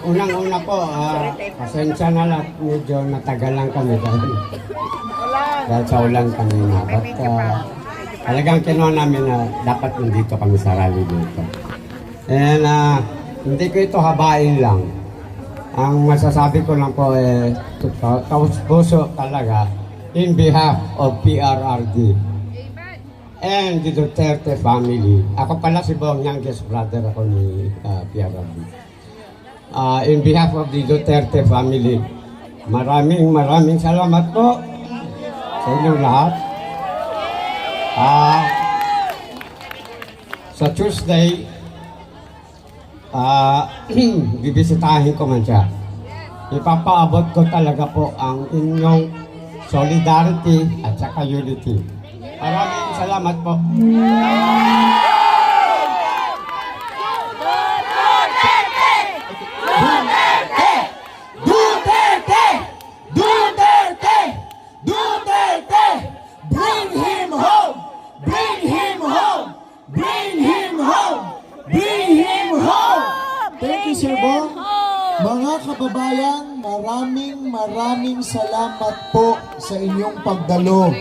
unang-una po, pasensya na lang, medyo natagal lang kami dahil sa ulan kanina. But talagang kinuha namin na dapat nandito kami sa rally dito. And hindi ko ito habain lang. Ang masasabi ko lang po taus-puso talaga in behalf of PRRD and the Duterte family. Ako pala si Bong, youngest brother ako ni PRRD. In behalf of the Duterte family, maraming salamat po sa inyong lahat. Sa Tuesday, bibisitahin ko man siya. Ipapaabot ko talaga po ang inyong solidarity at saka unity. Maraming salamat po. Bring him home! Bring him home! Bring him home! Bring him home! Thank you, Sir Bong. Mga kababayan, maraming salamat po sa inyong pagdalo.